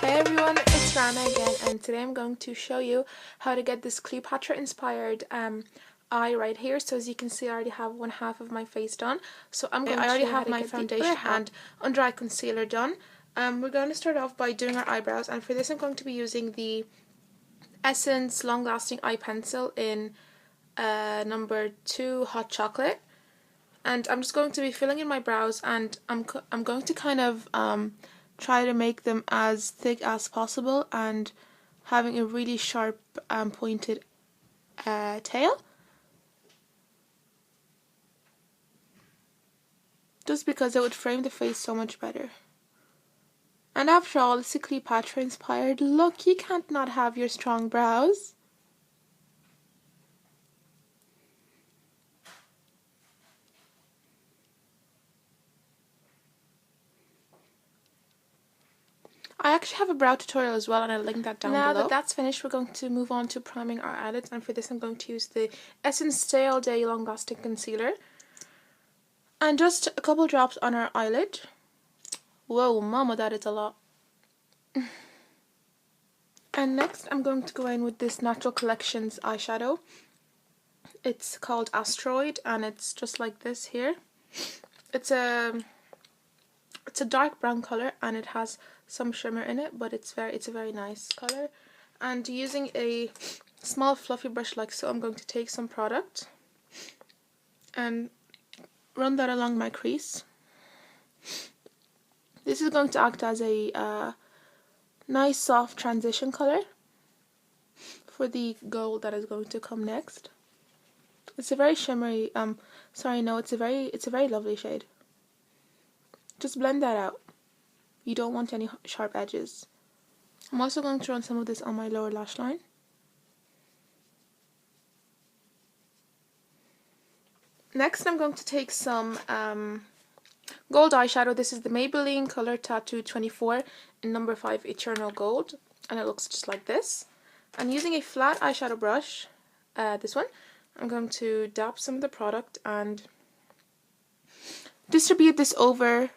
Hey everyone, it's Rana again, and today I'm going to show you how to get this Cleopatra inspired eye right here. So as you can see, I already have one half of my face done. So I already have my foundation and under eye concealer done. We're going to start off by doing our eyebrows, and for this I'm going to be using the Essence Long Lasting Eye Pencil in number 2 Hot Chocolate. And I'm just going to be filling in my brows, and I'm going to kind of try to make them as thick as possible and having a really sharp pointed tail, just because it would frame the face so much better. And after all, it's a Cleopatra inspired look. You can't not have your strong brows. I actually have a brow tutorial as well, and I'll link that down below. Now that that's finished, we're going to move on to priming our eyelids, and for this I'm going to use the Essence Stay All Day Long Lasting Concealer. And just a couple drops on our eyelid. Whoa, mama, that is a lot. And next I'm going to go in with this Natural Collections eyeshadow. It's called Asteroid, and it's just like this here. It's a dark brown color, and it has some shimmer in it, but it's a very nice color. And using a small fluffy brush like so, I'm going to take some product and run that along my crease. This is going to act as a nice soft transition color for the gold that is going to come next. It's a very shimmery, it's a very lovely shade. Just blend that out. You don't want any sharp edges. I'm also going to run some of this on my lower lash line. Next I'm going to take some gold eyeshadow. This is the Maybelline Color Tattoo 24 in number 5 Eternal Gold, and it looks just like this. And using a flat eyeshadow brush, this one, I'm going to dab some of the product and distribute this over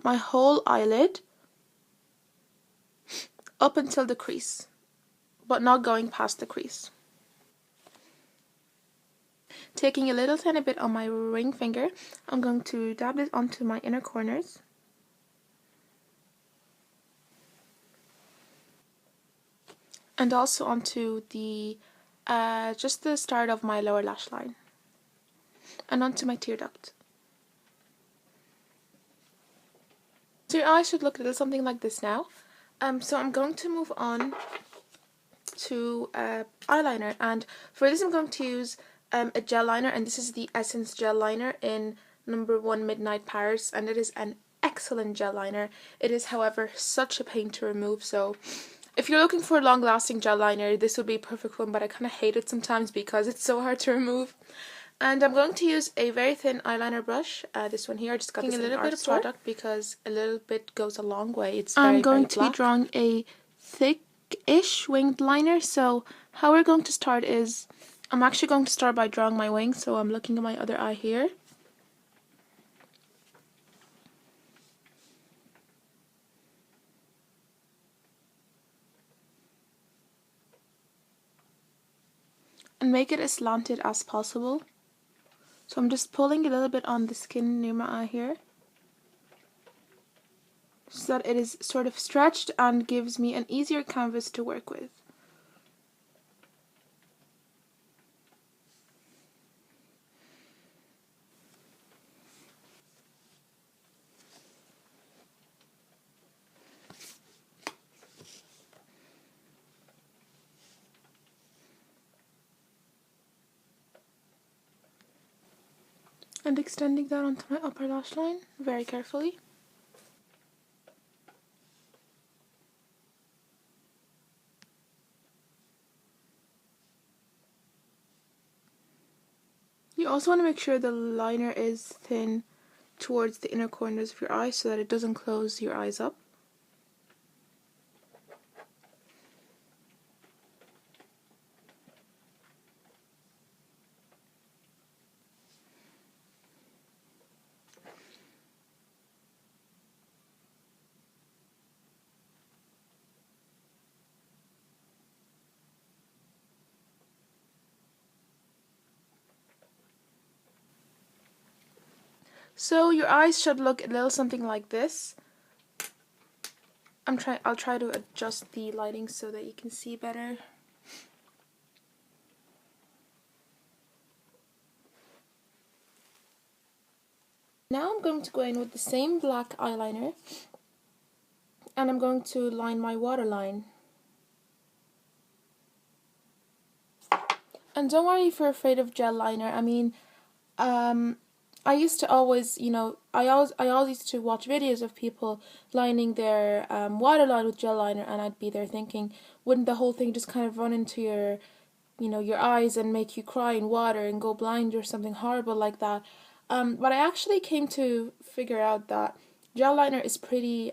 my whole eyelid up until the crease, but not going past the crease. Taking a little tiny bit on my ring finger, I'm going to dab this onto my inner corners. And also onto the just the start of my lower lash line. And onto my tear duct. So your eyes should look a little something like this now. So I'm going to move on to eyeliner, and for this I'm going to use a gel liner, and this is the Essence Gel Liner in number 1 Midnight Paris, and it is an excellent gel liner. It is, however, such a pain to remove, so if you're looking for a long-lasting gel liner, this would be a perfect one, but I kind of hate it sometimes because it's so hard to remove. And I'm going to use a very thin eyeliner brush, this one here. I just got this in a little bit of product because a little bit goes a long way. It's very, I'm going to be drawing a thick-ish winged liner, so how we're going to start is, I'm actually going to start by drawing my wing, so I'm looking at my other eye here. And make it as slanted as possible. So I'm just pulling a little bit on the skin near my eye here, so that it is sort of stretched and gives me an easier canvas to work with. And extending that onto my upper lash line very carefully. You also want to make sure the liner is thin towards the inner corners of your eyes so that it doesn't close your eyes up. So your eyes should look a little something like this. I'll try to adjust the lighting so that you can see better. Now I'm going to go in with the same black eyeliner and I'm going to line my waterline. And don't worry if you're afraid of gel liner. I mean, I used to always, I always used to watch videos of people lining their waterline with gel liner, and I'd be there thinking, wouldn't the whole thing just kind of run into your eyes and make you cry in water and go blind or something horrible like that? But I actually came to figure out that gel liner is pretty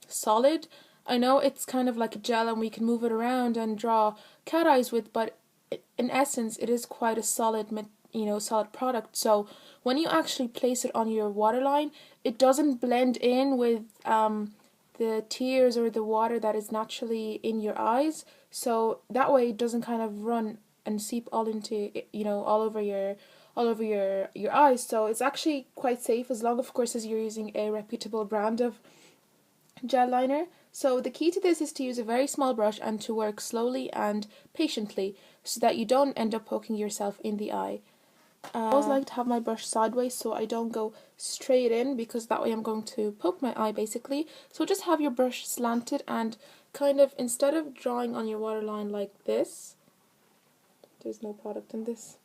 solid. I know it's kind of like a gel and we can move it around and draw cat eyes with, but in essence it is quite a solid solid product. So when you actually place it on your waterline, it doesn't blend in with the tears or the water that is naturally in your eyes, so that way it doesn't kind of run and seep all into all over your eyes. So it's actually quite safe, as long of course as you're using a reputable brand of gel liner. So the key to this is to use a very small brush and to work slowly and patiently so that you don't end up poking yourself in the eye. I always like to have my brush sideways so I don't go straight in, because that way I'm going to poke my eye basically. So just have your brush slanted and kind of, instead of drawing on your waterline like this, there's no product in this.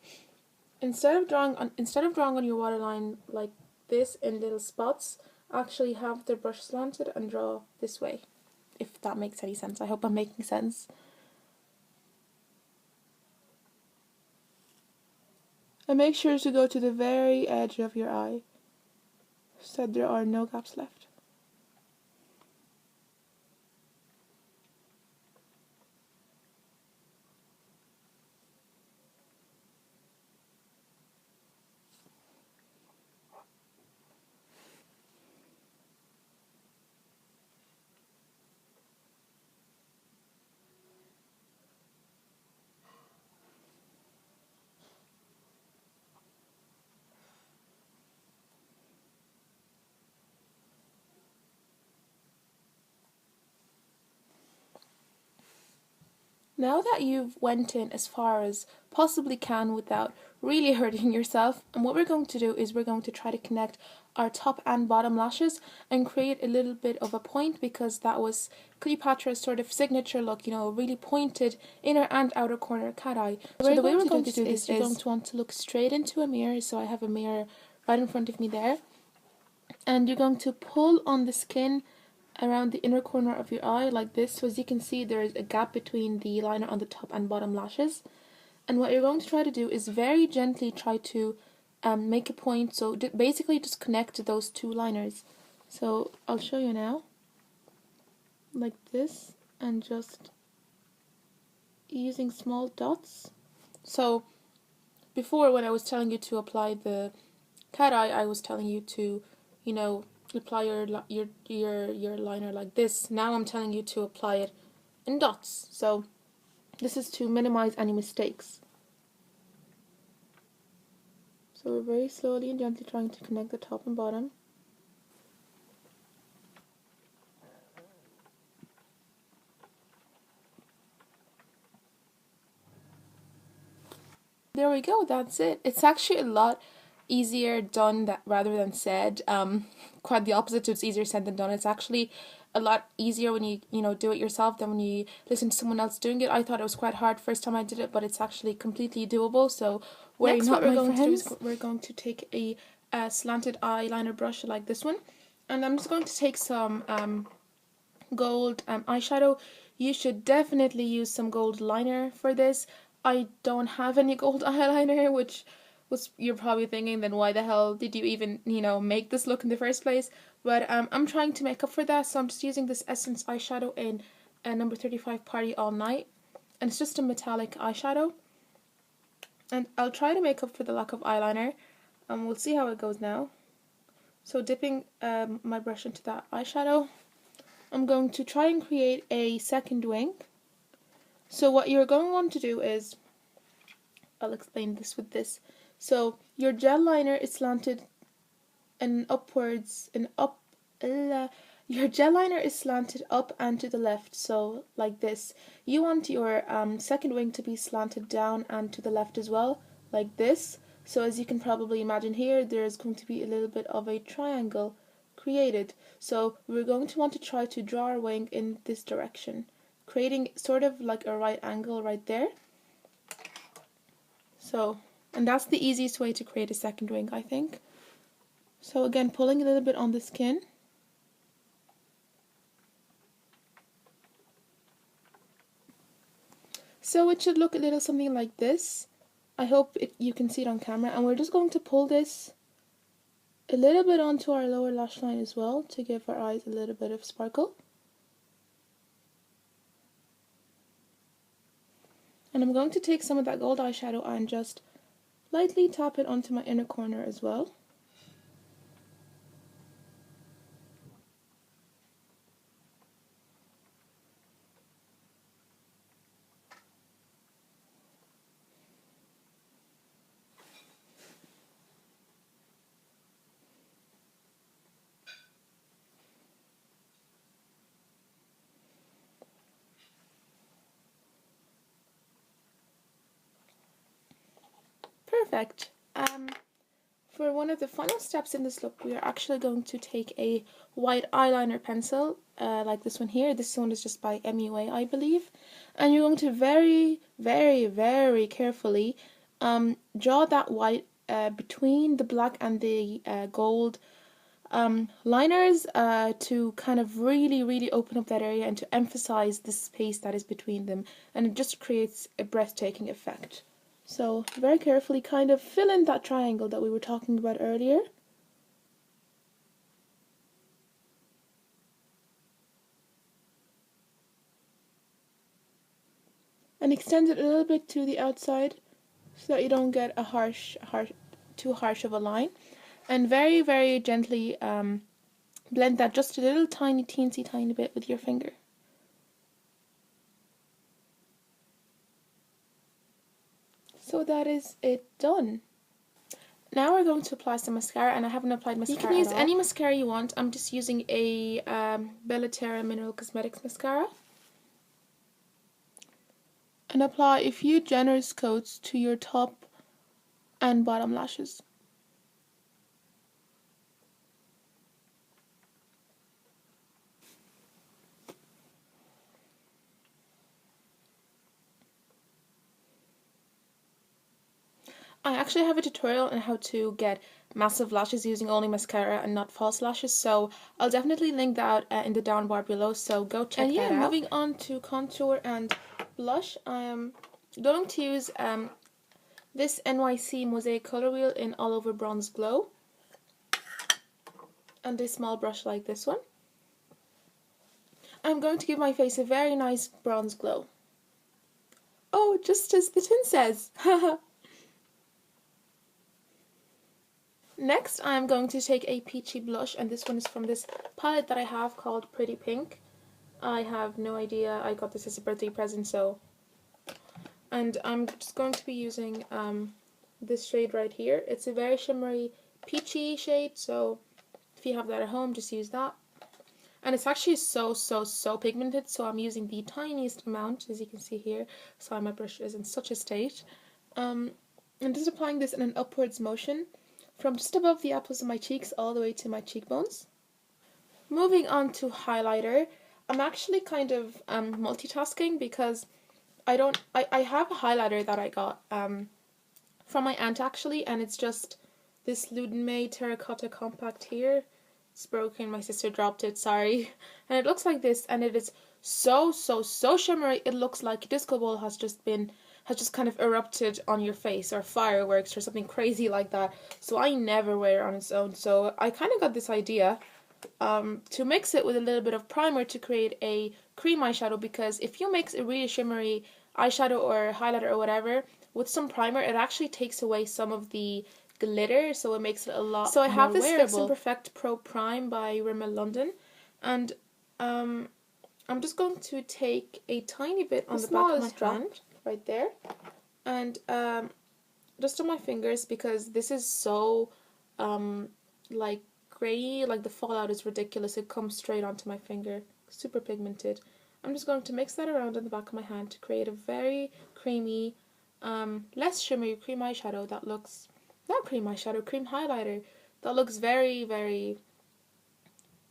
Instead of drawing on your waterline like this in little spots, actually have the brush slanted and draw this way. If that makes any sense. I hope I'm making sense. And make sure to go to the very edge of your eye so there are no gaps left. Now that you've went in as far as possibly can without really hurting yourself, and what we're going to do is we're going to try to connect our top and bottom lashes and create a little bit of a point, because that was Cleopatra's sort of signature look, really pointed inner and outer corner cat eye. So the way we're going to do this is you're going to want to look straight into a mirror, so I have a mirror right in front of me there, and you're going to pull on the skin around the inner corner of your eye like this. So as you can see, there is a gap between the liner on the top and bottom lashes, and what you're going to try to do is very gently try to make a point, so basically just connect those two liners. So I'll show you now, like this, and just using small dots. So before, when I was telling you to apply the cat eye, I was telling you to apply your liner like this. Now I'm telling you to apply it in dots. So this is to minimize any mistakes. So we're very slowly and gently trying to connect the top and bottom. There we go, that's it. It's actually a lot easier done rather than said. Quite the opposite, so it's easier said than done. It's actually a lot easier when you do it yourself than when you listen to someone else doing it. I thought it was quite hard first time I did it, but it's actually completely doable. So next, what we're going to do is we're going to take a slanted eyeliner brush like this one, and I'm just going to take some gold eyeshadow. You should definitely use some gold liner for this. I don't have any gold eyeliner, which was, you're probably thinking, then why the hell did you even make this look in the first place? But I'm trying to make up for that, so I'm just using this Essence eyeshadow in number 35 Party All Night, and it's just a metallic eyeshadow, and I'll try to make up for the lack of eyeliner, and we'll see how it goes now. So dipping my brush into that eyeshadow, I'm going to try and create a second wing. So what you're going to want to do is, I'll explain this with this. So your gel liner is slanted your gel liner is slanted up and to the left, so like this. You want your second wing to be slanted down and to the left as well, like this. So as you can probably imagine here, there's going to be a little bit of a triangle created. So we're going to want to try to draw our wing in this direction, creating sort of like a right angle right there. So, and that's the easiest way to create a second wing, I think. So again, pulling a little bit on the skin. So it should look a little something like this. I hope you can see it on camera. And we're just going to pull this a little bit onto our lower lash line as well to give our eyes a little bit of sparkle. And I'm going to take some of that gold eyeshadow and just lightly tap it onto my inner corner as well. Perfect. For one of the final steps in this look, we are actually going to take a white eyeliner pencil, like this one here. This one is just by MUA, I believe. And you're going to very, very, very carefully draw that white between the black and the gold liners to kind of really, really open up that area and to emphasize the space that is between them. And it just creates a breathtaking effect. So very carefully kind of fill in that triangle that we were talking about earlier. And extend it a little bit to the outside so that you don't get a too harsh of a line. And very, very gently blend that just a little teensy tiny bit with your finger. So that is it done. Now we're going to apply some mascara, and I haven't applied mascara. You can use any mascara you want. I'm just using a Bellaterra Mineral Cosmetics mascara. And apply a few generous coats to your top and bottom lashes. I actually have a tutorial on how to get massive lashes using only mascara and not false lashes, so I'll definitely link that in the down bar below, so go check that out. Moving on to contour and blush, I am going to use this NYC Mosaic Color Wheel in All Over Bronze Glow, and a small brush like this one. I'm going to give my face a very nice bronze glow. Oh, just as the tin says! Next, I'm going to take a peachy blush, and this one is from this palette that I have called Pretty Pink. I have no idea, I got this as a birthday present, so... And I'm just going to be using this shade right here. It's a very shimmery, peachy shade, so if you have that at home, just use that. And it's actually so pigmented, so I'm using the tiniest amount, as you can see here. Sorry, my brush is in such a state. I'm just applying this in an upwards motion, from just above the apples of my cheeks all the way to my cheekbones. Moving on to highlighter, I'm actually kind of multitasking because I have a highlighter that I got from my aunt actually, and it's just this Ludemay Terracotta Compact here. It's broken, my sister dropped it, sorry. And it looks like this, and it is so shimmery. It looks like a disco ball has just kind of erupted on your face, or fireworks or something crazy like that. So I never wear it on its own. So I kind of got this idea to mix it with a little bit of primer to create a cream eyeshadow, because if you mix a really shimmery eyeshadow or highlighter or whatever with some primer, it actually takes away some of the glitter, so it makes it a lot more wearable. So I have this Fix and Perfect Pro Prime by Rimmel London, and I'm just going to take a tiny bit on the back of my hand, right there, and just on my fingers, because this is so like grey, like the fallout is ridiculous. It comes straight onto my finger. Super pigmented. I'm just going to mix that around on the back of my hand to create a very creamy, less shimmery cream eyeshadow that looks, not cream eyeshadow, cream highlighter that looks very, very,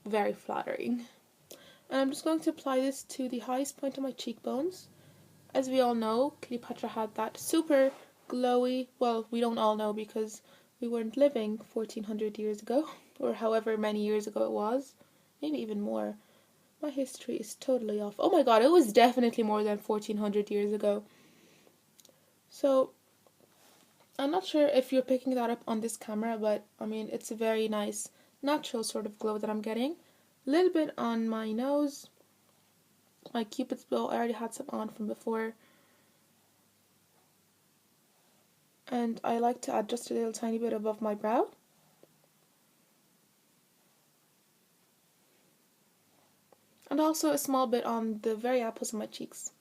very flattering. And I'm just going to apply this to the highest point of my cheekbones. As we all know, Cleopatra had that super glowy, well, we don't all know because we weren't living 1400 years ago, or however many years ago it was, maybe even more. My history is totally off. Oh my god, it was definitely more than 1400 years ago. So, I'm not sure if you're picking that up on this camera, but I mean, it's a very nice, natural sort of glow that I'm getting. A little bit on my nose. My Cupid's bow, I already had some on from before. And I like to add just a little tiny bit above my brow. And also a small bit on the very apples of my cheeks.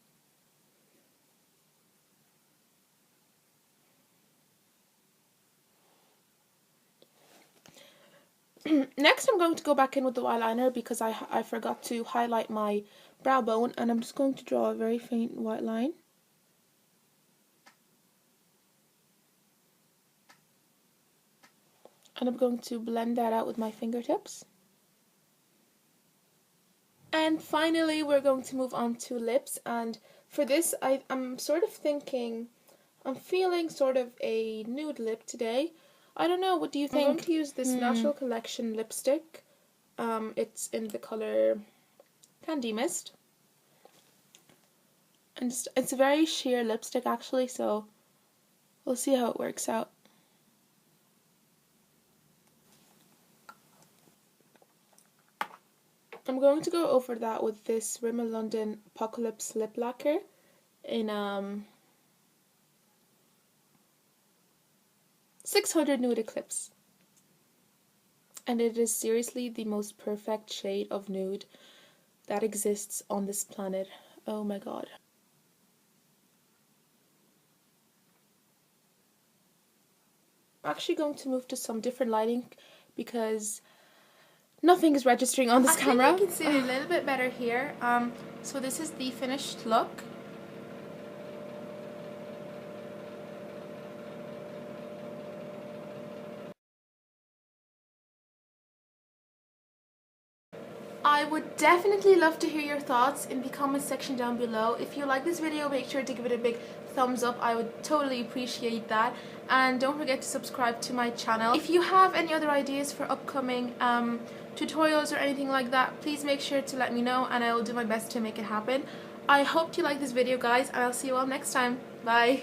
Next I'm going to go back in with the eyeliner because I forgot to highlight my brow bone, and I'm just going to draw a very faint white line. And I'm going to blend that out with my fingertips. And finally we're going to move on to lips, and for this I'm sort of thinking, I'm feeling sort of a nude lip today. I don't know, what do you think? I'm going to use this Natural Collection lipstick. It's in the color Candy Mist. And it's a very sheer lipstick actually, so we'll see how it works out. I'm going to go over that with this Rimmel London Apocalypse Lip Lacquer in 600 Nude Eclipse. And it is seriously the most perfect shade of nude that exists on this planet. Oh my god. I'm actually going to move to some different lighting because nothing is registering on this camera. I think you can see it a little bit better here. So this is the finished look. I would definitely love to hear your thoughts in the comment section down below. If you like this video, make sure to give it a big thumbs up. I would totally appreciate that. And don't forget to subscribe to my channel. If you have any other ideas for upcoming tutorials or anything like that, please make sure to let me know and I will do my best to make it happen. I hope you like this video, guys, and I'll see you all next time. Bye!